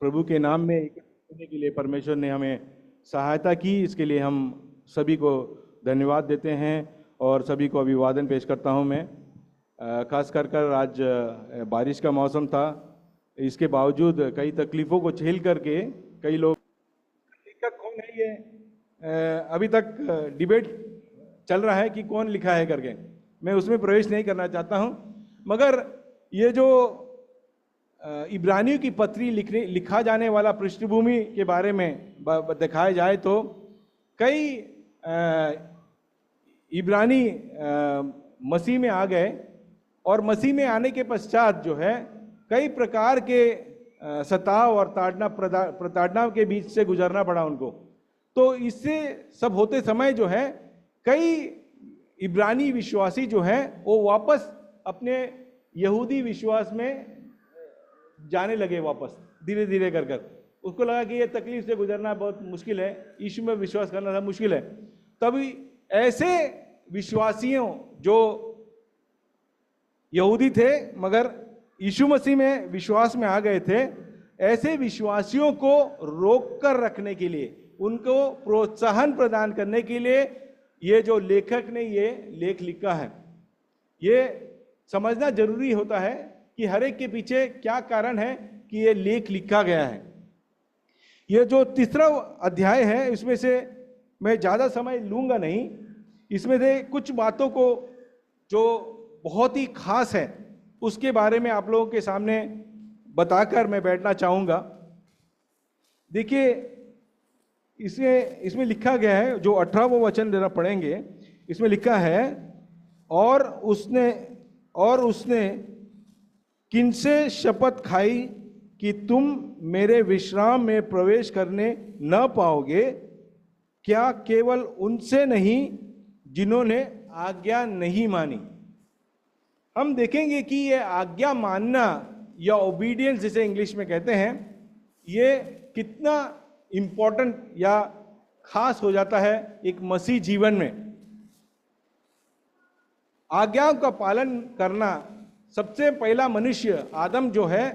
प्रभु के नाम में एकत्रित होने के लिए परमेश्वर ने हमें सहायता की, इसके लिए हम सभी को धन्यवाद देते हैं और सभी को अभिवादन पेश करता हूं मैं। खास कर आज बारिश का मौसम था, इसके बावजूद कई तकलीफ़ों को झेल करके कई लोग, लेखक कौन है ये अभी तक डिबेट चल रहा है कि कौन लिखा है करके, मैं उसमें प्रवेश नहीं करना चाहता हूं। मगर ये जो इब्रानियों की पत्री लिखा जाने वाला पृष्ठभूमि के बारे में दिखाया जाए तो कई इब्रानी मसीह में आ गए और मसीह में आने के पश्चात जो है कई प्रकार के सताव और प्रताड़ना के बीच से गुजरना पड़ा उनको। तो इससे सब होते समय जो है कई इब्रानी विश्वासी जो है वो वापस अपने यहूदी विश्वास में जाने लगे, वापस धीरे धीरे कर उसको लगा कि ये तकलीफ से गुजरना बहुत मुश्किल है, यीशु में विश्वास करना सब मुश्किल है। तभी ऐसे विश्वासियों जो यहूदी थे मगर यीशु मसीह में विश्वास में आ गए थे, ऐसे विश्वासियों को रोक कर रखने के लिए, उनको प्रोत्साहन प्रदान करने के लिए ये जो लेखक ने ये लेख लिखा है, ये समझना जरूरी होता है कि हर एक के पीछे क्या कारण है कि ये लेख लिखा गया है। ये जो तीसरा अध्याय है इसमें से मैं ज़्यादा समय लूँगा नहीं, इसमें से कुछ बातों को जो बहुत ही खास है उसके बारे में आप लोगों के सामने बताकर मैं बैठना चाहूँगा। देखिए इसमें लिखा गया है, जो 18वां वचन जरा पढ़ेंगे, इसमें लिखा है, और उसने किनसे शपथ खाई कि तुम मेरे विश्राम में प्रवेश करने न पाओगे, क्या केवल उनसे नहीं जिन्होंने आज्ञा नहीं मानी। हम देखेंगे कि ये आज्ञा मानना या ओबीडियंस जिसे इंग्लिश में कहते हैं, ये कितना इम्पोर्टेंट या खास हो जाता है एक मसीह जीवन में। आज्ञाओं का पालन करना, सबसे पहला मनुष्य आदम जो है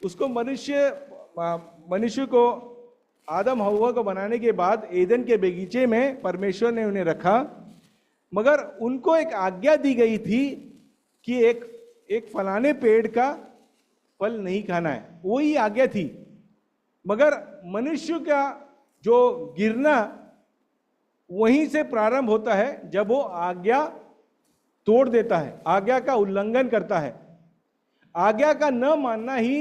उसको मनुष्य को आदम हव्वा को बनाने के बाद एदन के बगीचे में परमेश्वर ने उन्हें रखा, मगर उनको एक आज्ञा दी गई थी कि एक फलाने पेड़ का फल नहीं खाना है, वही आज्ञा थी। मगर मनुष्य का जो गिरना वहीं से प्रारंभ होता है जब वो आज्ञा तोड़ देता है, आज्ञा का उल्लंघन करता है। आज्ञा का न मानना ही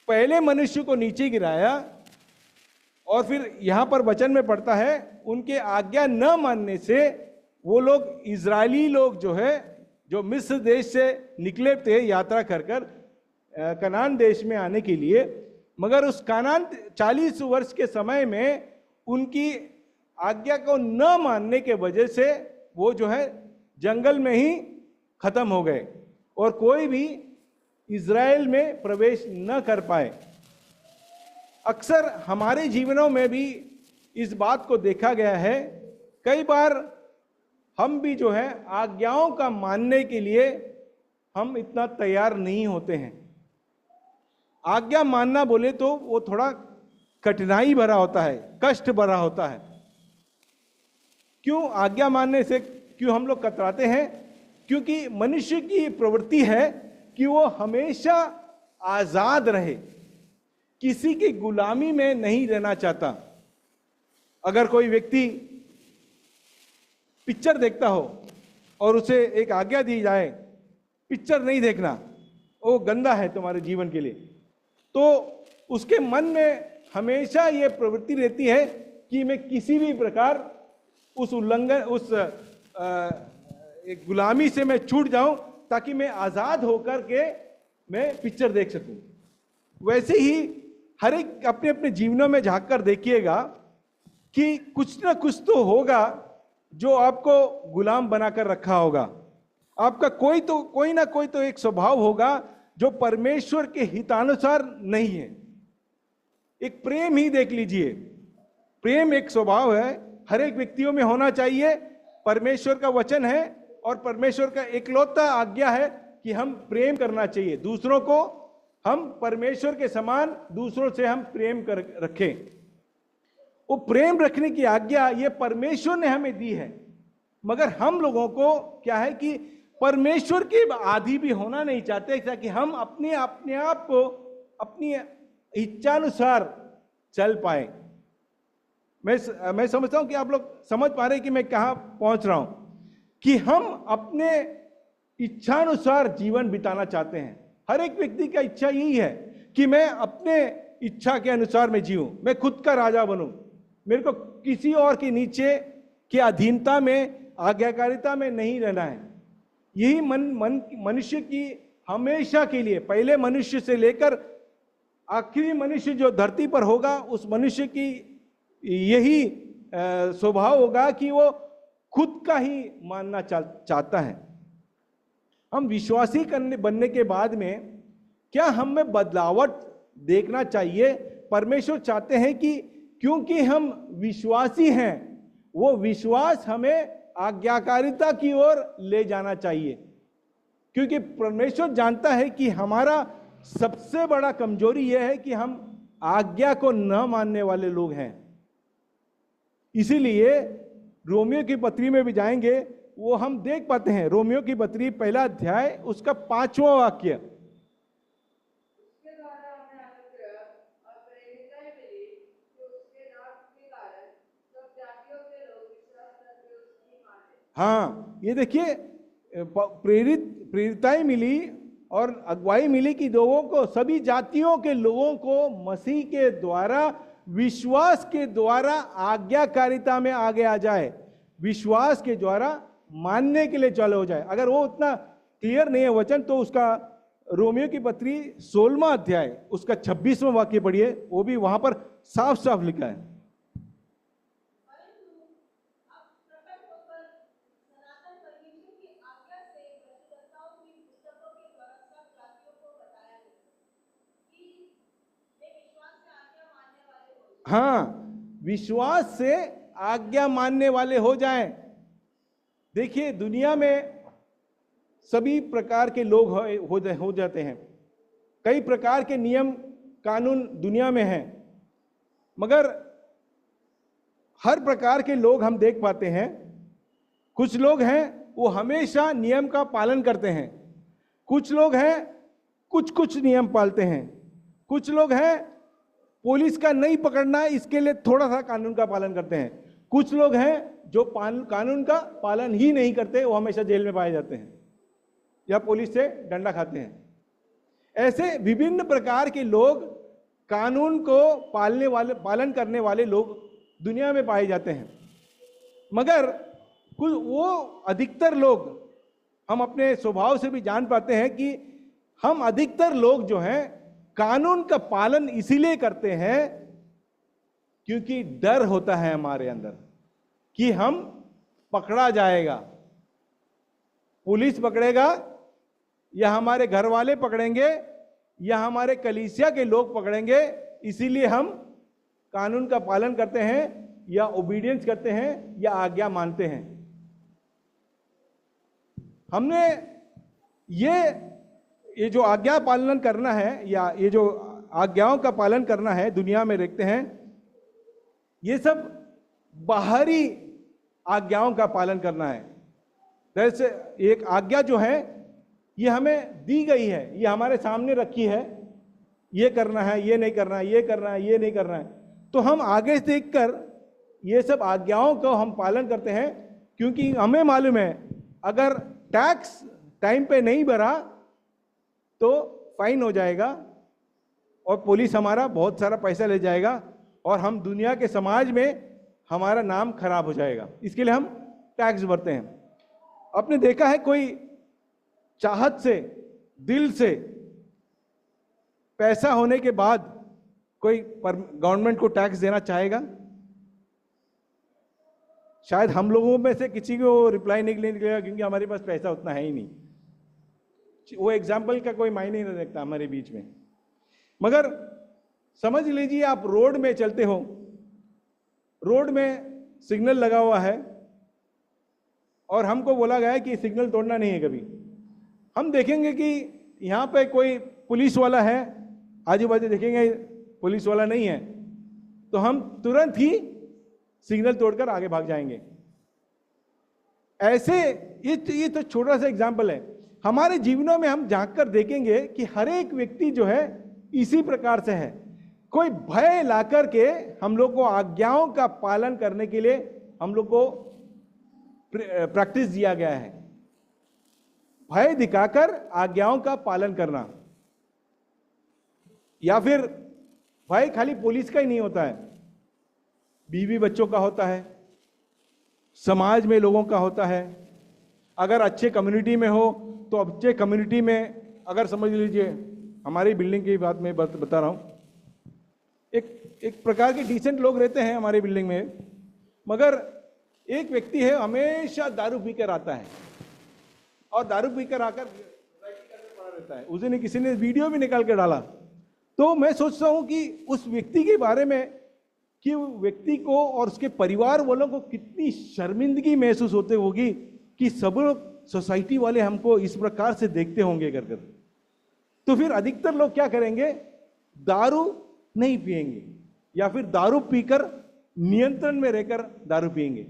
पहले मनुष्य को नीचे गिराया, और फिर यहां पर वचन में पढ़ता है उनके आज्ञा न मानने से वो लोग, इजरायली लोग जो है, जो मिस्र देश से निकले थे यात्रा कर कनान देश में आने के लिए, मगर उस कनान 40 वर्ष के समय में उनकी आज्ञा को न मानने के वजह से वो जो है जंगल में ही खत्म हो गए और कोई भी इज़राइल में प्रवेश न कर पाए। अक्सर हमारे जीवनों में भी इस बात को देखा गया है, कई बार हम भी जो है आज्ञाओं का मानने के लिए हम इतना तैयार नहीं होते हैं। आज्ञा मानना बोले तो वो थोड़ा कठिनाई भरा होता है, कष्ट भरा होता है। क्यों आज्ञा मानने से क्यों हम लोग कतराते हैं? क्योंकि मनुष्य की प्रवृत्ति है कि वो हमेशा आजाद रहे, किसी की गुलामी में नहीं रहना चाहता। अगर कोई व्यक्ति पिक्चर देखता हो और उसे एक आज्ञा दी जाए, पिक्चर नहीं देखना, वो गंदा है तुम्हारे जीवन के लिए, तो उसके मन में हमेशा ये प्रवृत्ति रहती है कि मैं किसी भी प्रकार उस उल्लंघन, उस एक गुलामी से मैं छूट जाऊं ताकि मैं आजाद होकर के मैं पिक्चर देख सकूं। वैसे ही हर एक अपने अपने जीवनों में झांक कर देखिएगा कि कुछ ना कुछ तो होगा जो आपको गुलाम बनाकर रखा होगा। आपका कोई ना कोई तो एक स्वभाव होगा जो परमेश्वर के हितानुसार नहीं है। एक प्रेम ही देख लीजिए, प्रेम एक स्वभाव है, हर एक व्यक्तियों में होना चाहिए। परमेश्वर का वचन है और परमेश्वर का एकलौता आज्ञा है कि हम प्रेम करना चाहिए, दूसरों को हम परमेश्वर के समान दूसरों से हम प्रेम कर रखें। वो प्रेम रखने की आज्ञा ये परमेश्वर ने हमें दी है, मगर हम लोगों को क्या है कि परमेश्वर के आदी भी होना नहीं चाहते, ताकि हम अपने आप को अपनी इच्छानुसार चल पाए। मैं समझता हूं कि आप लोग समझ पा रहे हैं कि मैं कहां पहुंच रहा हूं, कि हम अपने इच्छानुसार जीवन बिताना चाहते हैं। हर एक व्यक्ति का इच्छा यही है कि मैं अपने इच्छा के अनुसार मैं जीऊं, मैं खुद का राजा बनूं, मेरे को किसी और के नीचे की अधीनता में, आज्ञाकारिता में नहीं रहना है। यही मनुष्य की हमेशा के लिए, पहले मनुष्य से लेकर आखिरी मनुष्य जो धरती पर होगा, उस मनुष्य की यही स्वभाव होगा कि वो खुद का ही मानना चाहता है। हम विश्वासी बनने के बाद में क्या हम में बदलावट देखना चाहिए? परमेश्वर चाहते हैं कि क्योंकि हम विश्वासी हैं, वो विश्वास हमें आज्ञाकारिता की ओर ले जाना चाहिए, क्योंकि परमेश्वर जानता है कि हमारा सबसे बड़ा कमजोरी यह है कि हम आज्ञा को न मानने वाले लोग हैं। इसीलिए रोमियो की पत्री में भी जाएंगे, वो हम देख पाते हैं, रोमियो की पत्री 1 अध्याय उसका 5वां वाक्य, हाँ ये देखिए, प्रेरिताई मिली और अगुवाई मिली कि लोगों को, सभी जातियों के लोगों को मसीह के द्वारा, विश्वास के द्वारा आज्ञाकारिता में आगे आ जाए, विश्वास के द्वारा मानने के लिए चालू हो जाए। अगर वो उतना क्लियर नहीं है वचन, तो उसका रोमियो की पत्री 16वां अध्याय उसका 26वां वाक्य पढ़िए, वो भी वहां पर साफ साफ लिखा है। हाँ, विश्वास से आज्ञा मानने वाले हो जाएं। देखिए, दुनिया में सभी प्रकार के लोग हो जाते हैं, कई प्रकार के नियम कानून दुनिया में हैं, मगर हर प्रकार के लोग हम देख पाते हैं। कुछ लोग हैं वो हमेशा नियम का पालन करते हैं, कुछ लोग हैं कुछ नियम पालते हैं, कुछ लोग हैं पुलिस का नहीं पकड़ना है इसके लिए थोड़ा सा कानून का पालन करते हैं, कुछ लोग हैं जो कानून का पालन ही नहीं करते, वो हमेशा जेल में पाए जाते हैं या पुलिस से डंडा खाते हैं। ऐसे विभिन्न प्रकार के लोग, कानून को पालन करने वाले लोग दुनिया में पाए जाते हैं, मगर कुछ वो अधिकतर लोग, हम अपने स्वभाव से भी जान पाते हैं कि हम अधिकतर लोग जो हैं कानून का पालन इसीलिए करते हैं क्योंकि डर होता है हमारे अंदर कि हम पकड़ा जाएगा, पुलिस पकड़ेगा या हमारे घर वाले पकड़ेंगे या हमारे कलीसिया के लोग पकड़ेंगे, इसीलिए हम कानून का पालन करते हैं या ओबीडियंस करते हैं या आज्ञा मानते हैं। हमने ये जो आज्ञा पालन करना है या ये जो आज्ञाओं का पालन करना है दुनिया में देखते हैं, ये सब बाहरी आज्ञाओं का पालन करना है। जैसे एक आज्ञा जो है ये हमें दी गई है, ये हमारे सामने रखी है, ये करना है, ये नहीं करना है, ये करना है, ये नहीं करना है, तो हम आगे से देखकर ये सब आज्ञाओं को हम पालन करते हैं, क्योंकि हमें मालूम है अगर टैक्स टाइम पे नहीं भरा तो फाइन हो जाएगा और पुलिस हमारा बहुत सारा पैसा ले जाएगा और हम दुनिया के समाज में हमारा नाम खराब हो जाएगा, इसके लिए हम टैक्स भरते हैं। आपने देखा है कोई चाहत से, दिल से पैसा होने के बाद कोई गवर्नमेंट को टैक्स देना चाहेगा? शायद हम लोगों में से किसी को रिप्लाई नहीं निकलेगा, क्योंकि हमारे पास पैसा उतना है ही नहीं। वो एग्जाम्पल का कोई मायने नहीं रखता हमारे बीच में। मगर समझ लीजिए आप रोड में चलते हो, रोड में सिग्नल लगा हुआ है और हमको बोला गया है कि सिग्नल तोड़ना नहीं है कभी। हम देखेंगे कि यहाँ पे कोई पुलिस वाला है, आजू बाजू देखेंगे पुलिस वाला नहीं है, तो हम तुरंत ही सिग्नल तोड़कर आगे भाग जाएंगे। ऐसे ये तो छोटा सा एग्जाम्पल है। हमारे जीवनों में हम झांक कर देखेंगे कि हर एक व्यक्ति जो है इसी प्रकार से है। कोई भय लाकर के हम लोग को आज्ञाओं का पालन करने के लिए हम लोग को प्रैक्टिस दिया गया है। भय दिखाकर आज्ञाओं का पालन करना, या फिर भय खाली पुलिस का ही नहीं होता है, बीवी बच्चों का होता है, समाज में लोगों का होता है। अगर अच्छे कम्युनिटी में हो तो अच्छे कम्युनिटी में, अगर समझ लीजिए हमारी बिल्डिंग की बात मैं बता रहा हूं, एक प्रकार के डिसेंट लोग रहते हैं हमारी बिल्डिंग में, मगर एक व्यक्ति है हमेशा दारू पीकर आता है और दारू पीकर आकर पड़ा रहता है। उस दिन किसी ने वीडियो भी निकाल कर डाला, तो मैं सोचता हूं कि उस व्यक्ति के बारे में कि व्यक्ति को और उसके परिवार वालों को कितनी शर्मिंदगी महसूस होते होगी कि सब लोग सोसाइटी वाले हमको इस प्रकार से देखते होंगे कर। तो फिर अधिकतर लोग क्या करेंगे, दारू नहीं पिएंगे या फिर दारू पीकर नियंत्रण में रहकर दारू पिएंगे।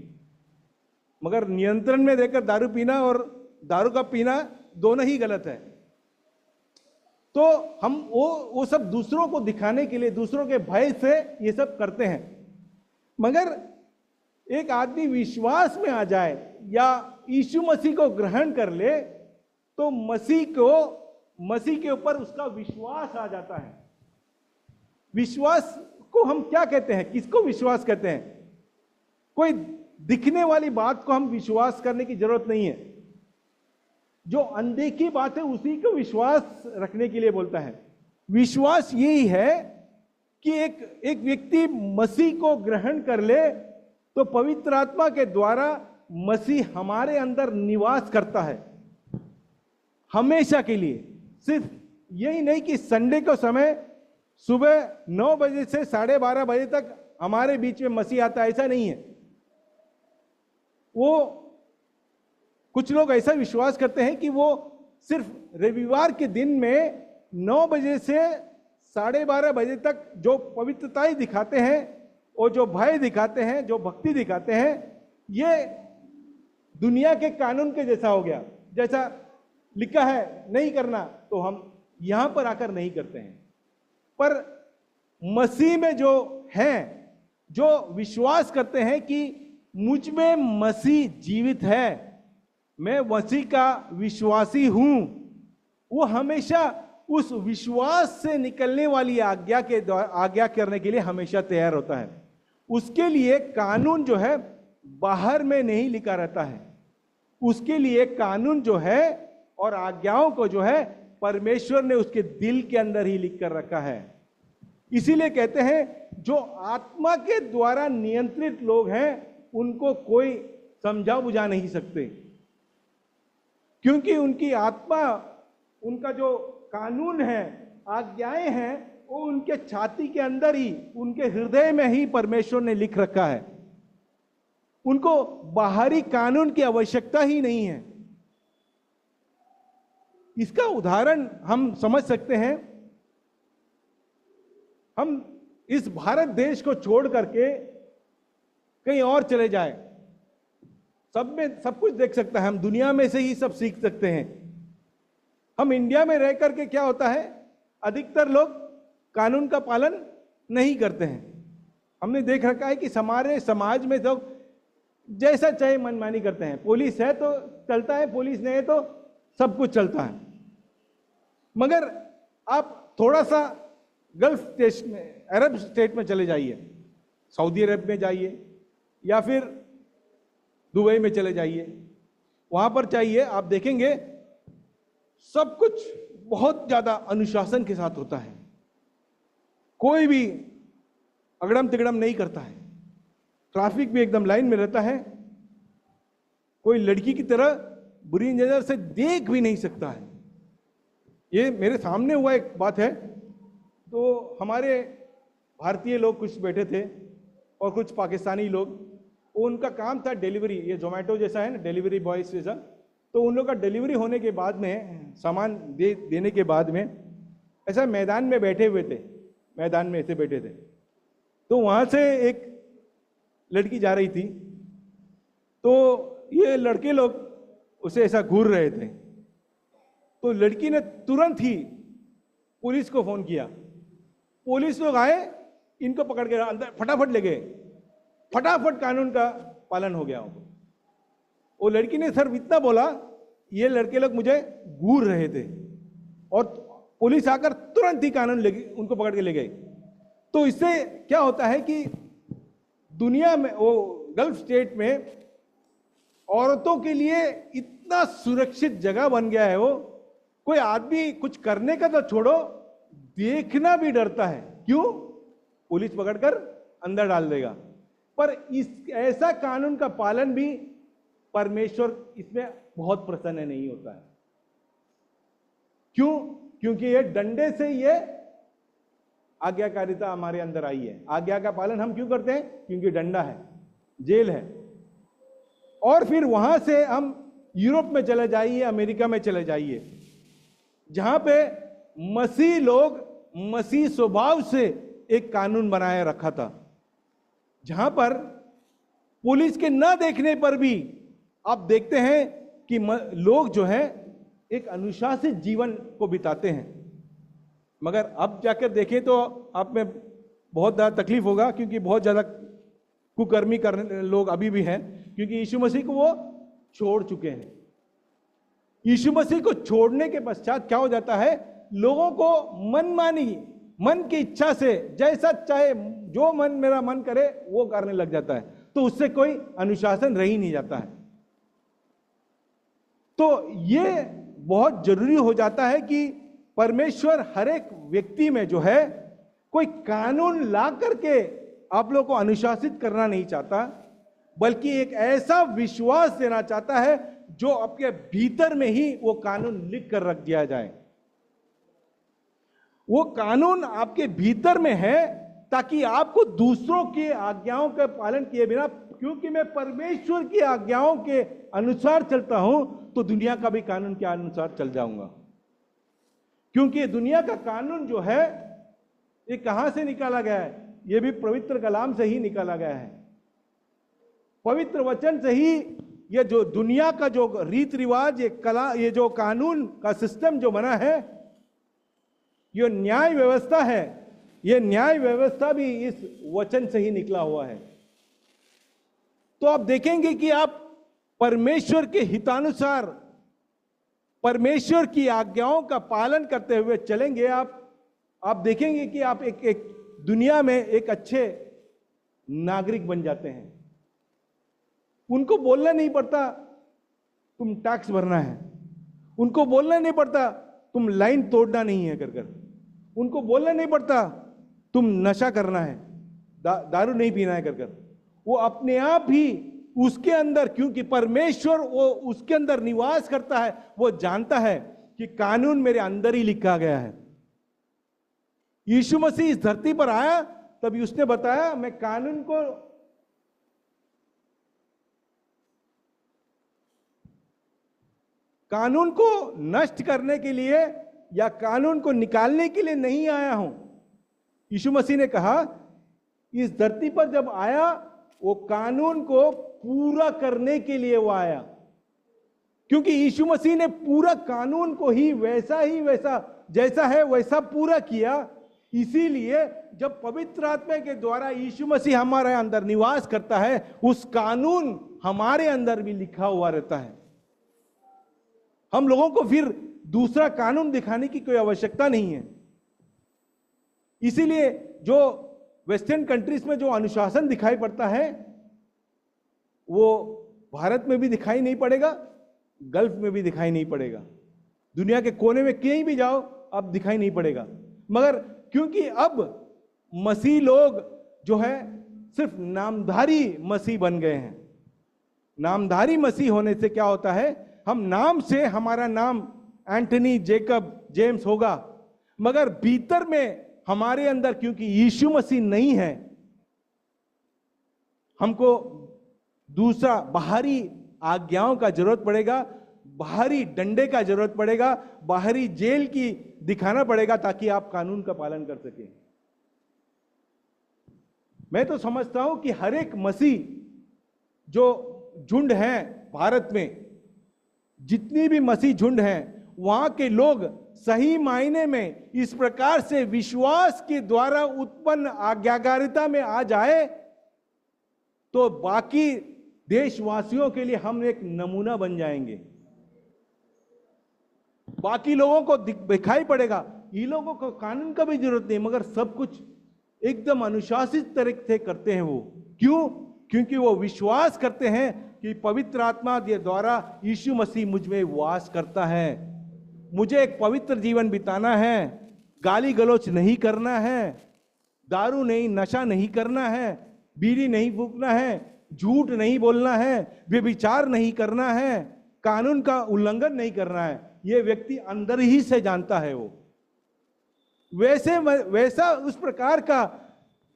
मगर नियंत्रण में रहकर दारू पीना और दारू का पीना दोनों ही गलत है। तो हम वो सब दूसरों को दिखाने के लिए, दूसरों के भय से ये सब करते हैं। मगर एक आदमी विश्वास में आ जाए या यीशु मसीह को ग्रहण कर ले तो मसीह के ऊपर उसका विश्वास आ जाता है। विश्वास को हम क्या कहते हैं, किसको विश्वास कहते हैं? कोई दिखने वाली बात को हम विश्वास करने की जरूरत नहीं है। जो अनदेखी बात है उसी को विश्वास रखने के लिए बोलता है। विश्वास यही है कि एक व्यक्ति मसीह को ग्रहण कर ले तो पवित्र आत्मा के द्वारा मसीह हमारे अंदर निवास करता है हमेशा के लिए। सिर्फ यही नहीं कि संडे को समय सुबह 9 बजे से 12:30 बजे तक हमारे बीच में मसीह आता है, ऐसा नहीं है। वो कुछ लोग ऐसा विश्वास करते हैं कि वो सिर्फ रविवार के दिन में 9 बजे से 12:30 बजे तक जो पवित्रताएं दिखाते हैं और जो भय दिखाते हैं, जो भक्ति दिखाते हैं, ये दुनिया के कानून के जैसा हो गया। जैसा लिखा है नहीं करना तो हम यहां पर आकर नहीं करते हैं। पर मसीह में जो हैं, जो विश्वास करते हैं कि मुझ में मसीह जीवित है, मैं मसीह का विश्वासी हूं, वो हमेशा उस विश्वास से निकलने वाली आज्ञा करने के लिए हमेशा तैयार होता है। उसके लिए कानून जो है बाहर में नहीं लिखा रहता है। उसके लिए कानून जो है और आज्ञाओं को जो है परमेश्वर ने उसके दिल के अंदर ही लिख कर रखा है। इसीलिए कहते हैं जो आत्मा के द्वारा नियंत्रित लोग हैं उनको कोई समझा बुझा नहीं सकते, क्योंकि उनकी आत्मा, उनका जो कानून है, आज्ञाएं हैं, वो उनके छाती के अंदर ही, उनके हृदय में ही परमेश्वर ने लिख रखा है। उनको बाहरी कानून की आवश्यकता ही नहीं है। इसका उदाहरण हम समझ सकते हैं। हम इस भारत देश को छोड़ करके कहीं और चले जाए, सब में सब कुछ देख सकता है, हम दुनिया में से ही सब सीख सकते हैं। हम इंडिया में रह करके क्या होता है, अधिकतर लोग कानून का पालन नहीं करते हैं। हमने देख रखा है कि हमारे समाज में लोग जैसा चाहे मनमानी करते हैं। पुलिस है तो चलता है, पुलिस नहीं है तो सब कुछ चलता है। मगर आप थोड़ा सा गल्फ देश में, अरब स्टेट में चले जाइए, सऊदी अरब में जाइए या फिर दुबई में चले जाइए, वहां पर चाहिए आप देखेंगे सब कुछ बहुत ज्यादा अनुशासन के साथ होता है। कोई भी अगड़म तिगड़म नहीं करता है। ट्रैफिक भी एकदम लाइन में रहता है। कोई लड़की की तरह बुरी नजर से देख भी नहीं सकता है। ये मेरे सामने हुआ एक बात है। तो हमारे भारतीय लोग कुछ बैठे थे और कुछ पाकिस्तानी लोग, उनका काम था डिलीवरी, ये जोमेटो जैसा है ना, डिलीवरी बॉयज जैसा। तो उन लोग का डिलीवरी होने के बाद में, सामान देने के बाद में, ऐसा मैदान में बैठे हुए थे, मैदान में ऐसे बैठे थे, तो वहां से एक लड़की जा रही थी, तो ये लड़के लोग उसे ऐसा घूर रहे थे, तो लड़की ने तुरंत ही पुलिस को फोन किया। पुलिस लोग आए, इनको पकड़ के अंदर फटाफट ले गए, फटाफट कानून का पालन हो गया। वो लड़की ने सिर्फ इतना बोला, ये लड़के लोग मुझे घूर रहे थे, और पुलिस आकर तुरंत ही कानून ले गई, उनको पकड़ के ले गई। तो इससे क्या होता है कि दुनिया में, वो गल्फ स्टेट में औरतों के लिए इतना सुरक्षित जगह बन गया है। वो कोई आदमी कुछ करने का तो छोड़ो, देखना भी डरता है। क्यों? पुलिस पकड़कर अंदर डाल देगा। पर इस ऐसा कानून का पालन भी परमेश्वर इसमें बहुत प्रसन्न नहीं होता है। क्यों? क्योंकि ये डंडे से ये आज्ञाकारिता हमारे अंदर आई है। आज्ञा का पालन हम क्यों करते हैं? क्योंकि डंडा है, जेल है। और फिर वहां से हम यूरोप में चले जाइए, अमेरिका में चले जाइए, जहां पे मसीह लोग मसीह स्वभाव से एक कानून बनाए रखा था, जहां पर पुलिस के न देखने पर भी आप देखते हैं कि लोग जो है एक अनुशासित जीवन को बिताते हैं। मगर अब जाकर देखें तो आप में बहुत ज़्यादा तकलीफ होगा, क्योंकि बहुत ज़्यादा कुकर्मी करने लोग अभी भी हैं, क्योंकि यीशु मसीह को वो छोड़ चुके हैं। यीशु मसीह को छोड़ने के पश्चात क्या हो जाता है? लोगों को मनमानी, मन की इच्छा से जैसा चाहे, जो मेरा मन करे वो करने लग जाता है, तो उससे कोई अनुशासन रह ही नहीं जाता है। तो ये बहुत जरूरी हो जाता है कि परमेश्वर हर एक व्यक्ति में जो है कोई कानून ला करके आप लोगों को अनुशासित करना नहीं चाहता, बल्कि एक ऐसा विश्वास देना चाहता है जो आपके भीतर में ही वो कानून लिख कर रख दिया जाए। वो कानून आपके भीतर में है ताकि आपको दूसरों की आज्ञाओं का पालन किए बिना, क्योंकि मैं परमेश्वर की आज्ञाओं के अनुसार चलता हूं, तो दुनिया का भी कानून के अनुसार चल जाऊंगा। क्योंकि दुनिया का कानून जो है ये कहां से निकाला गया है? ये भी पवित्र कलाम से ही निकाला गया है। पवित्र वचन से ही ये जो दुनिया का जो रीत रिवाज, ये जो कानून का सिस्टम जो बना है, ये न्याय व्यवस्था है, ये न्याय व्यवस्था भी इस वचन से ही निकला हुआ है। तो आप देखेंगे कि आप परमेश्वर के हितानुसार, परमेश्वर की आज्ञाओं का पालन करते हुए चलेंगे, आप देखेंगे कि आप एक दुनिया में एक अच्छे नागरिक बन जाते हैं। उनको बोलना नहीं पड़ता तुम टैक्स भरना है, उनको बोलना नहीं पड़ता तुम लाइन तोड़ना नहीं है कर, उनको बोलना नहीं पड़ता तुम नशा करना है, दारू नहीं पीना है कर। वो अपने आप ही उसके अंदर, क्योंकि परमेश्वर वो उसके अंदर निवास करता है, वो जानता है कि कानून मेरे अंदर ही लिखा गया है। यीशु मसीह इस धरती पर आया तभी उसने बताया, मैं कानून को नष्ट करने के लिए या कानून को निकालने के लिए नहीं आया हूं। यीशु मसीह ने कहा इस धरती पर जब आया वो कानून को पूरा करने के लिए वो आया, क्योंकि यीशु मसीह ने पूरा कानून को ही वैसा जैसा है वैसा पूरा किया। इसीलिए जब पवित्र आत्मा के द्वारा यीशु मसीह हमारे अंदर निवास करता है, उस कानून हमारे अंदर भी लिखा हुआ रहता है। हम लोगों को फिर दूसरा कानून दिखाने की कोई आवश्यकता नहीं है। इसीलिए जो वेस्टर्न कंट्रीज में जो अनुशासन दिखाई पड़ता है वो भारत में भी दिखाई नहीं पड़ेगा, गल्फ में भी दिखाई नहीं पड़ेगा, दुनिया के कोने में कहीं भी जाओ अब दिखाई नहीं पड़ेगा। मगर क्योंकि अब मसीह लोग जो है सिर्फ नामधारी मसीह बन गए हैं। नामधारी मसीह होने से क्या होता है, हम नाम से हमारा नाम एंटनी, जेकब, जेम्स होगा, मगर भीतर में हमारे अंदर क्योंकि यीशु मसीह नहीं है, हमको दूसरा बाहरी आज्ञाओं का जरूरत पड़ेगा, बाहरी डंडे का जरूरत पड़ेगा, बाहरी जेल की दिखाना पड़ेगा ताकि आप कानून का पालन कर सकें। मैं तो समझता हूं कि हर एक मसीह जो झुंड है भारत में, जितनी भी मसीह झुंड हैं, वहां के लोग सही मायने में इस प्रकार से विश्वास के द्वारा उत्पन्न आज्ञाकारिता में आ जाए तो बाकी देशवासियों के लिए हम एक नमूना बन जाएंगे। बाकी लोगों को दिखाई पड़ेगा ये लोगों को कानून का भी जरूरत नहीं, मगर सब कुछ एकदम अनुशासित तरीके से करते हैं। वो क्यों? क्योंकि वो विश्वास करते हैं कि पवित्र आत्मा के द्वारा यीशु मसीह मुझ में वास करता है। मुझे एक पवित्र जीवन बिताना है, गाली गलौच नहीं करना है, दारू नहीं, नशा नहीं करना है, बीड़ी नहीं फूकना है, झूठ नहीं बोलना है, व्यभिचार नहीं करना है, कानून का उल्लंघन नहीं करना है। ये व्यक्ति अंदर ही से जानता है। वो वैसा उस प्रकार का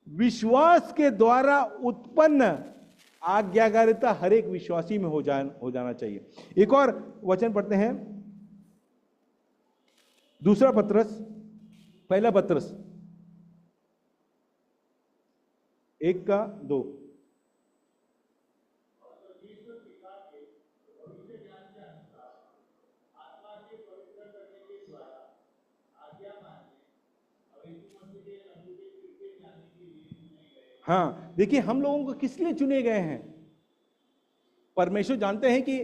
विश्वास के द्वारा उत्पन्न आज्ञाकारिता हर एक विश्वासी में हो जाना चाहिए। एक और वचन पढ़ते हैं, दूसरा पत्रस, पहला पत्रस 1:2। हाँ, देखिए हम लोगों को किस लिए चुने गए हैं? परमेश्वर जानते हैं कि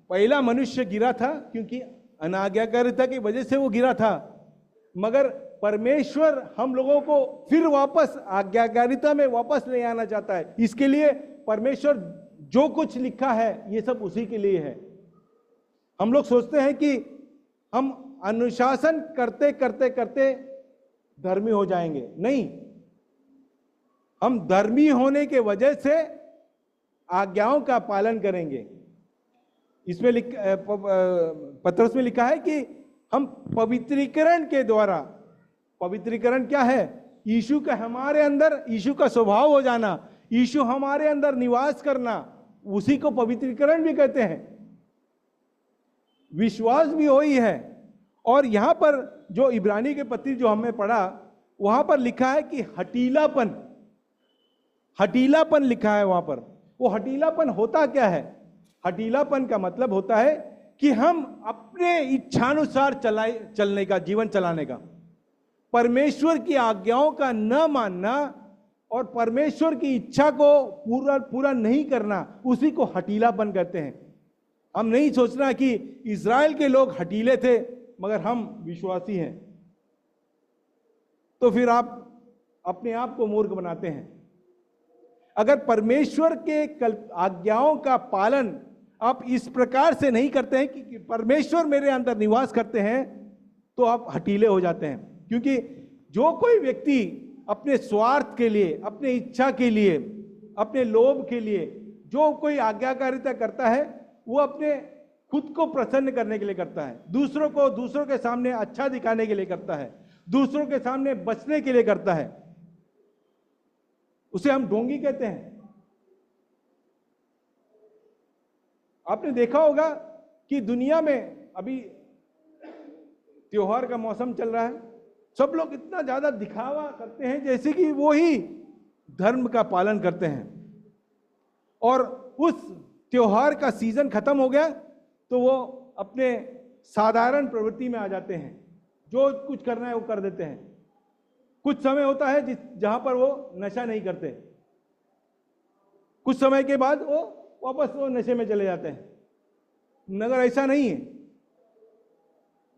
पहला मनुष्य गिरा था क्योंकि अनाज्ञाकारिता की वजह से वो गिरा था, मगर परमेश्वर हम लोगों को फिर वापस आज्ञाकारिता में वापस ले आना चाहता है। इसके लिए परमेश्वर जो कुछ लिखा है ये सब उसी के लिए है। हम लोग सोचते हैं कि हम अनुशासन करते करते करते धर्मी हो जाएंगे। नहीं, हम धर्मी होने के वजह से आज्ञाओं का पालन करेंगे। इसमें पत्रस में लिखा है कि हम पवित्रीकरण के द्वारा, पवित्रीकरण क्या है? यीशु का हमारे अंदर, यीशु का स्वभाव हो जाना, यीशु हमारे अंदर निवास करना, उसी को पवित्रीकरण भी कहते हैं। विश्वास भी वही है। और यहां पर जो इब्रानी के पत्री जो हमने पढ़ा, वहां पर लिखा है कि हठीलापन, हठीलापन लिखा है वहां पर। वो हठीलापन होता क्या है? हठीलापन का मतलब होता है कि हम अपने इच्छानुसार चलने का, जीवन चलाने का, परमेश्वर की आज्ञाओं का न मानना और परमेश्वर की इच्छा को पूरा नहीं करना, उसी को हठीलापन कहते हैं। हम नहीं सोचना कि इज़राइल के लोग हठीले थे मगर हम विश्वासी हैं, तो फिर आप अपने आप को मूर्ख बनाते हैं। अगर परमेश्वर के आज्ञाओं का पालन आप इस प्रकार से नहीं करते हैं कि परमेश्वर मेरे अंदर निवास करते हैं, तो आप हठीले हो जाते हैं। क्योंकि जो कोई व्यक्ति अपने स्वार्थ के लिए, अपने इच्छा के लिए, अपने लोभ के लिए जो कोई आज्ञाकारिता करता है, वो अपने खुद को प्रसन्न करने के लिए करता है, दूसरों के सामने अच्छा दिखाने के लिए करता है, दूसरों के सामने बचने के लिए करता है, उसे हम ढोंगी कहते हैं। आपने देखा होगा कि दुनिया में अभी त्योहार का मौसम चल रहा है, सब लोग इतना ज्यादा दिखावा करते हैं जैसे कि वो ही धर्म का पालन करते हैं, और उस त्योहार का सीजन खत्म हो गया तो वो अपने साधारण प्रवृत्ति में आ जाते हैं, जो कुछ करना है वो कर देते हैं। कुछ समय होता है जहां पर वो नशा नहीं करते, कुछ समय के बाद वो वापस वो नशे में चले जाते हैं, मगर ऐसा नहीं है।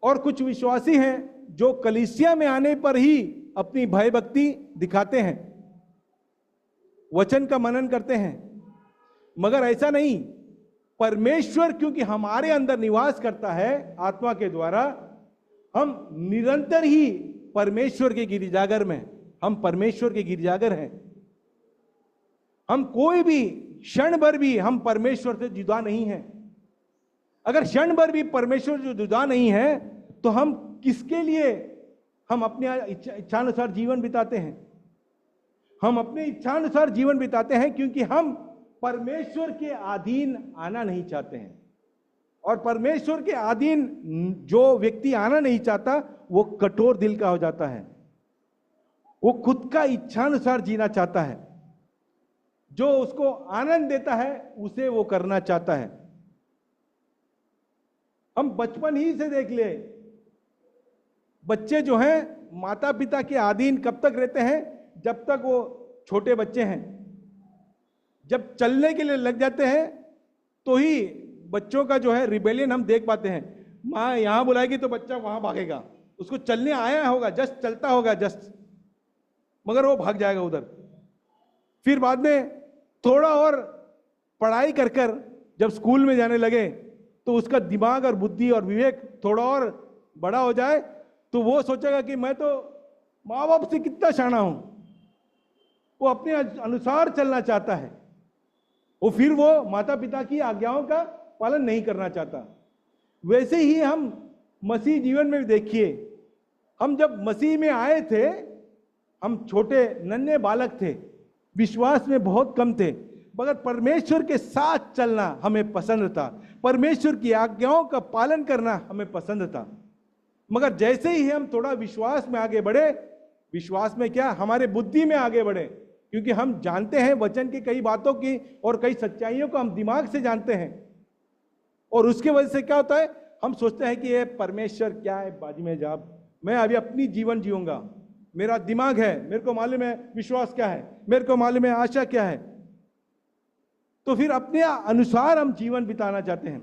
और कुछ विश्वासी हैं जो कलीसिया में आने पर ही अपनी भय भक्ति दिखाते हैं, वचन का मनन करते हैं, मगर ऐसा नहीं। परमेश्वर क्योंकि हमारे अंदर निवास करता है आत्मा के द्वारा, हम निरंतर ही परमेश्वर के गिरजाघर में, हम परमेश्वर के गिरजाघर हैं। हम कोई भी क्षण भर भी हम परमेश्वर से जुदा नहीं हैं। अगर क्षण भर भी परमेश्वर से जुदा नहीं है तो हम किसके लिए हम अपने इच्छानुसार जीवन बिताते हैं? हम अपने इच्छानुसार जीवन बिताते हैं क्योंकि हम परमेश्वर के अधीन आना नहीं चाहते हैं। और परमेश्वर के अधीन जो व्यक्ति आना नहीं चाहता वो कठोर दिल का हो जाता है, वो खुद का इच्छानुसार जीना चाहता है, जो उसको आनंद देता है उसे वो करना चाहता है। हम बचपन ही से देख ले, बच्चे जो हैं माता पिता के अधीन कब तक रहते हैं? जब तक वो छोटे बच्चे हैं। जब चलने के लिए लग जाते हैं तो ही बच्चों का जो है रिबेलियन हम देख पाते हैं। माँ यहां बुलाएगी तो बच्चा वहां भागेगा, उसको चलने आया होगा, जस्ट चलता होगा जस्ट, मगर वो भाग जाएगा उधर। फिर बाद में थोड़ा और पढ़ाई कर कर जब स्कूल में जाने लगे तो उसका दिमाग और बुद्धि और विवेक थोड़ा और बड़ा हो जाए तो वो सोचेगा कि मैं तो माँ बाप से कितना शाना हूं। वो अपने अनुसार चलना चाहता है, वो फिर वो माता पिता की आज्ञाओं का पालन नहीं करना चाहता। वैसे ही हम मसीह जीवन में भी देखिए, हम जब मसीह में आए थे, हम छोटे नन्हे बालक थे, विश्वास में बहुत कम थे, मगर परमेश्वर के साथ चलना हमें पसंद था, परमेश्वर की आज्ञाओं का पालन करना हमें पसंद था। मगर जैसे ही हम थोड़ा विश्वास में आगे बढ़े, विश्वास में क्या, हमारे बुद्धि में आगे बढ़े, क्योंकि हम जानते हैं वचन की कई बातों की और कई सच्चाइयों को हम दिमाग से जानते हैं, और उसके वजह से क्या होता है, हम सोचते हैं कि ये परमेश्वर क्या है बाजी में जाब, मैं अभी अपनी जीवन जीऊंगा, मेरा दिमाग है, मेरे को मालूम है विश्वास क्या है, मेरे को मालूम है आशा क्या है। तो फिर अपने अनुसार हम जीवन बिताना चाहते हैं।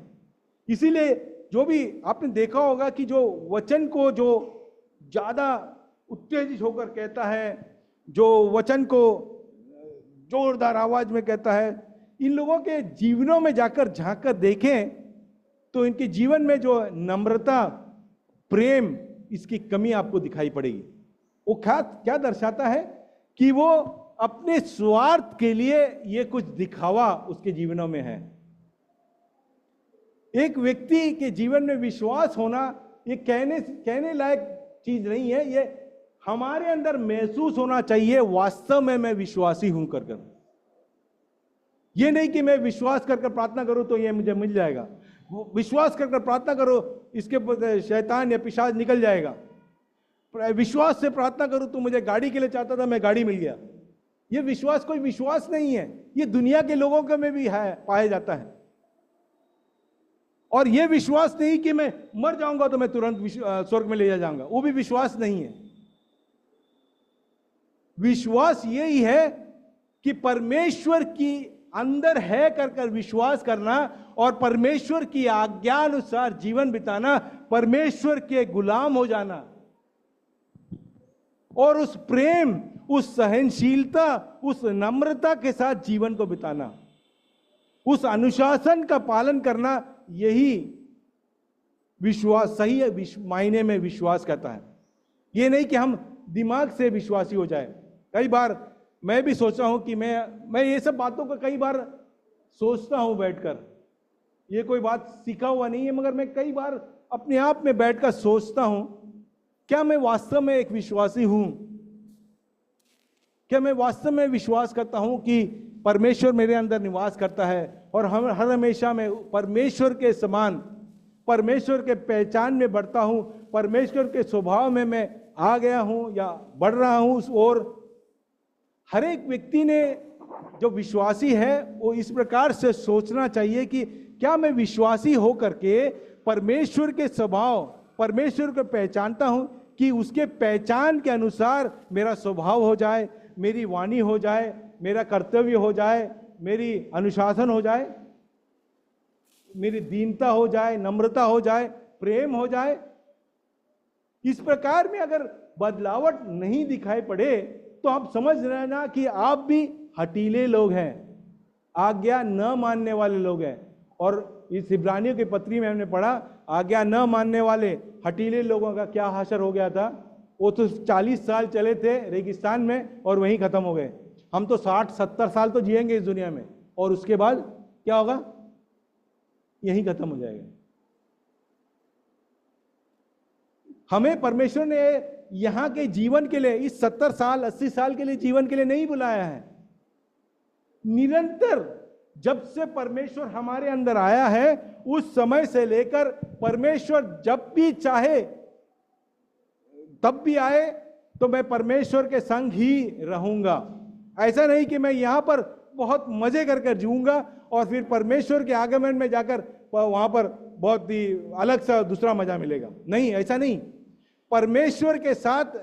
इसीलिए जो भी आपने देखा होगा कि जो वचन को जो ज्यादा उत्तेजित होकर कहता है, जो वचन को जोरदार आवाज में कहता है, इन लोगों के जीवनों में जाकर झांक कर देखें तो इनके जीवन में जो नम्रता, प्रेम, इसकी कमी आपको दिखाई पड़ेगी। वो क्या दर्शाता है कि वो अपने स्वार्थ के लिए ये कुछ दिखावा उसके जीवनों में है। एक व्यक्ति के जीवन में विश्वास होना ये कहने लायक चीज नहीं है, ये हमारे अंदर महसूस होना चाहिए, वास्तव में मैं विश्वासी हूं कर कर। ये नहीं कि मैं विश्वास कर प्रार्थना करूं तो ये मुझे मिल जाएगा, विश्वास कर प्रार्थना करो इसके शैतान या पिशाच निकल जाएगा, विश्वास से प्रार्थना करूं तो मुझे गाड़ी के लिए चाहता था मैं गाड़ी मिल गया। ये विश्वास कोई विश्वास नहीं है, ये दुनिया के लोगों के में भी है, पाया जाता है। और ये विश्वास नहीं कि मैं मर जाऊंगा तो मैं तुरंत स्वर्ग में ले जाऊंगा, वो भी विश्वास नहीं है। विश्वास यही है कि परमेश्वर की अंदर है कर विश्वास करना और परमेश्वर की आज्ञा अनुसार जीवन बिताना, परमेश्वर के गुलाम हो जाना, और उस प्रेम, उस सहनशीलता, उस नम्रता के साथ जीवन को बिताना, उस अनुशासन का पालन करना, यही विश्वास सही मायने में विश्वास कहता है। ये नहीं कि हम दिमाग से विश्वासी हो जाए। कई बार मैं भी सोचा हूं कि मैं ये सब बातों को कई बार सोचता हूं बैठकर, ये कोई बात सीखा हुआ नहीं है, मगर मैं कई बार अपने आप में बैठकर सोचता हूं, क्या मैं वास्तव में एक विश्वासी हूं? क्या मैं वास्तव में विश्वास करता हूं कि परमेश्वर मेरे अंदर निवास करता है और हम हर हमेशा में परमेश्वर के समान, परमेश्वर के पहचान में बढ़ता हूं, परमेश्वर के स्वभाव में मैं आ गया हूं या बढ़ रहा हूं उस ओर? हर एक व्यक्ति ने जो विश्वासी है वो इस प्रकार से सोचना चाहिए कि क्या मैं विश्वासी हो करके परमेश्वर के स्वभाव, परमेश्वर को पहचानता हूं कि उसके पहचान के अनुसार मेरा स्वभाव हो जाए, मेरी वाणी हो जाए, मेरा कर्तव्य हो जाए, मेरी अनुशासन हो जाए, मेरी दीनता हो जाए, नम्रता हो जाए, प्रेम हो जाए। इस प्रकार में अगर बदलावट नहीं दिखाई पड़े तो आप समझ रहे ना कि आप भी हठीले लोग हैं, आज्ञा न मानने वाले लोग हैं। और इस इब्रानियों की पत्री में हमने पढ़ा, आज्ञा न मानने वाले हठीले लोगों का क्या हाशर हो गया था। वो तो 40 साल चले थे रेगिस्तान में और वहीं खत्म हो गए। हम तो 60-70 साल तो जिएंगे इस दुनिया में, और उसके बाद क्या होगा? यहीं खत्म हो जाएगा। हमें परमेश्वर ने यहां के जीवन के लिए, इस 70 साल 80 साल के लिए जीवन के लिए नहीं बुलाया है। निरंतर जब से परमेश्वर हमारे अंदर आया है उस समय से लेकर परमेश्वर जब भी चाहे तब भी आए तो मैं परमेश्वर के संग ही रहूंगा। ऐसा नहीं कि मैं यहां पर बहुत मजे कर जीऊंगा और फिर परमेश्वर के आगमन में जाकर वहां पर बहुत ही अलग सा दूसरा मजा मिलेगा। नहीं, ऐसा नहीं। परमेश्वर के साथ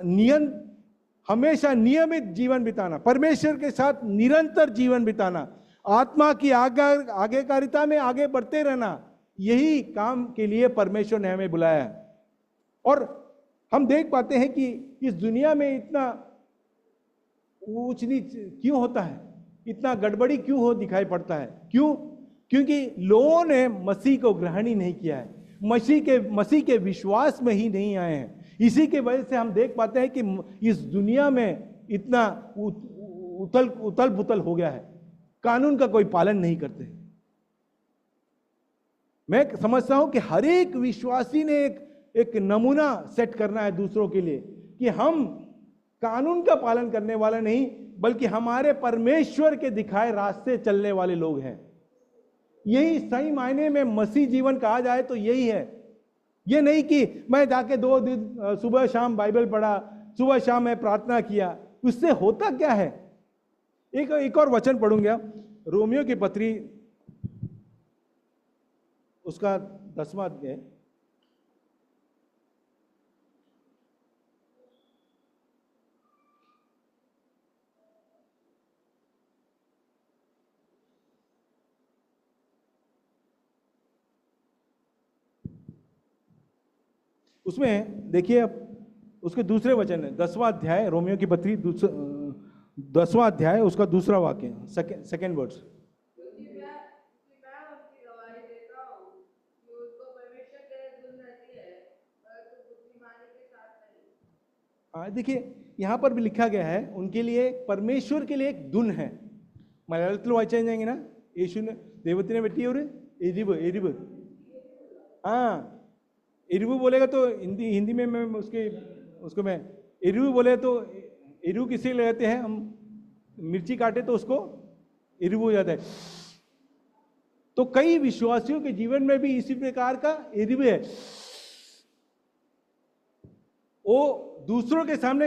हमेशा नियमित जीवन बिताना, परमेश्वर के साथ निरंतर जीवन बिताना, आत्मा की आगेकारिता में आगे बढ़ते रहना, यही काम के लिए परमेश्वर ने हमें बुलाया है। और हम देख पाते हैं कि इस दुनिया में इतना ऊंच नीच क्यों होता है, इतना गड़बड़ी क्यों हो दिखाई पड़ता है? क्यों? क्योंकि लोगों ने मसीह को ग्रहण ही नहीं किया है, मसीह के विश्वास में ही नहीं आए हैं। इसी के वजह से हम देख पाते हैं कि इस दुनिया में इतना उथल पुथल हो गया है, कानून का कोई पालन नहीं करते। मैं समझता हूं कि हर एक विश्वासी ने एक नमूना सेट करना है दूसरों के लिए कि हम कानून का पालन करने वाला नहीं, बल्कि हमारे परमेश्वर के दिखाए रास्ते चलने वाले लोग हैं। यही सही मायने में मसीह जीवन कहा जाए तो यही है। ये नहीं कि मैं जाके 2 दिन सुबह शाम बाइबल पढ़ा, सुबह शाम मैं प्रार्थना किया, उससे होता क्या है? एक और वचन पढ़ूंगा, रोमियो की पत्री उसका 10वां अध्याय, उसमें देखिए अब उसके दूसरे वचन है, 10वां अध्याय रोमियो की पत्री 10वां अध्याय उसका दूसरा वाक्य, सेकेंड वर्ड्स। देखिए यहां पर भी लिखा गया है उनके लिए, परमेश्वर के लिए एक धुन है। മലയാളത്തിൽ വായിച്ചു കഴിഞ്ഞാൽ ഇങ്ങനെ, യേശുവിന് ദൈവത്തിനെ വെട്ടിയ ഒരു എരിവ്। हाँ, एरिबू बोलेगा तो हिंदी में मैं उसको मैं एरिबू बोले तो एरिबू किसे लगाते हैं हम? मिर्ची काटे तो उसको एरिबू हो जाता है। तो कई विश्वासियों के जीवन में भी इसी प्रकार का एरिबू है। वो दूसरों के सामने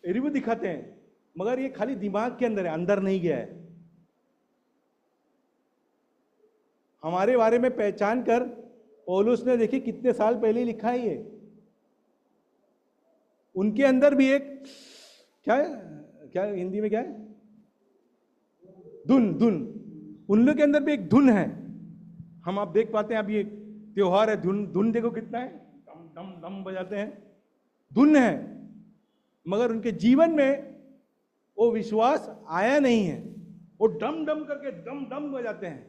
एरिबू दिखाते हैं, मगर ये खाली दिमाग के अंदर है, अंदर नहीं गया है। हमारे बारे में पहचान कर पौलुस ने देखिए कितने साल पहले लिखा है ये। उनके अंदर भी एक क्या हिंदी में क्या है? धुन। उन लोग के अंदर भी एक धुन है। हम आप देख पाते हैं, अभी एक त्योहार है, धुन देखो कितना है, डम डम बजाते हैं, धुन है। मगर उनके जीवन में वो विश्वास आया नहीं है। वो डम डम करके डम बजाते हैं,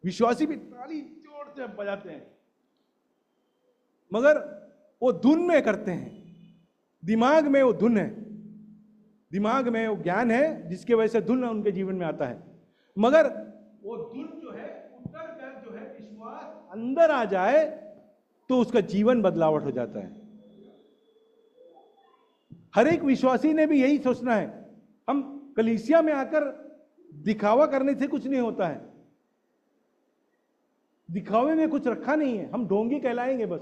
विश्वासी भी ताली जोर से बजाते हैं, मगर वो धुन में करते हैं। दिमाग में वो धुन है, दिमाग में वो ज्ञान है जिसके वजह से धुन उनके जीवन में आता है। मगर वो धुन जो है उतर कर जो है विश्वास अंदर आ जाए तो उसका जीवन बदलावट हो जाता है। हर एक विश्वासी ने भी यही सोचना है। हम कलीसिया में आकर दिखावा करने से कुछ नहीं होता है, दिखावे में कुछ रखा नहीं है। हम ढोंगी कहलाएंगे बस।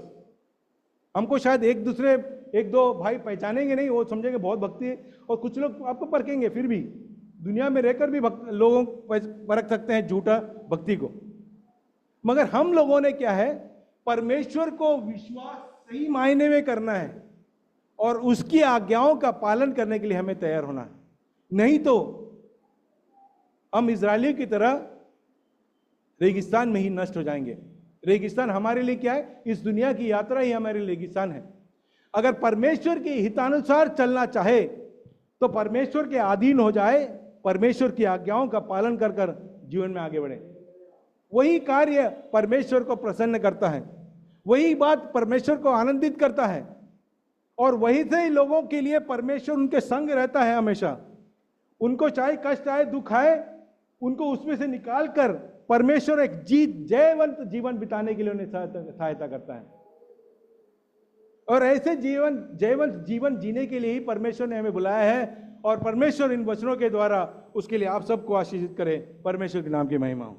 हमको शायद एक दो भाई पहचानेंगे नहीं, वो समझेंगे बहुत भक्ति है, और कुछ लोग आपको परखेंगे। फिर भी दुनिया में रहकर भी लोगों परख सकते हैं झूठा भक्ति को। मगर हम लोगों ने क्या है, परमेश्वर को विश्वास सही मायने में करना है और उसकी आज्ञाओं का पालन करने के लिए हमें तैयार होना है। नहीं तो हम इजरायलियों की तरह रेगिस्तान में ही नष्ट हो जाएंगे। रेगिस्तान हमारे लिए क्या है? इस दुनिया की यात्रा ही हमारे लिए रेगिस्तान है। अगर परमेश्वर के हितानुसार चलना चाहे तो परमेश्वर के अधीन हो जाए, परमेश्वर की आज्ञाओं का पालन कर कर जीवन में आगे बढ़े। वही कार्य परमेश्वर को प्रसन्न करता है, वही बात परमेश्वर को आनंदित करता है, और वही से ही लोगों के लिए परमेश्वर उनके संग रहता है हमेशा। उनको चाहे कष्ट आए, दुख आए, उनको उसमें से निकाल कर परमेश्वर एक जयवंत जीवन बिताने के लिए उन्हें सहायता करता है। और ऐसे जयवंत जीवन जीने के लिए ही परमेश्वर ने हमें बुलाया है, और परमेश्वर इन वचनों के द्वारा उसके लिए आप सबको आशीषित करे। परमेश्वर के नाम की महिमा हो।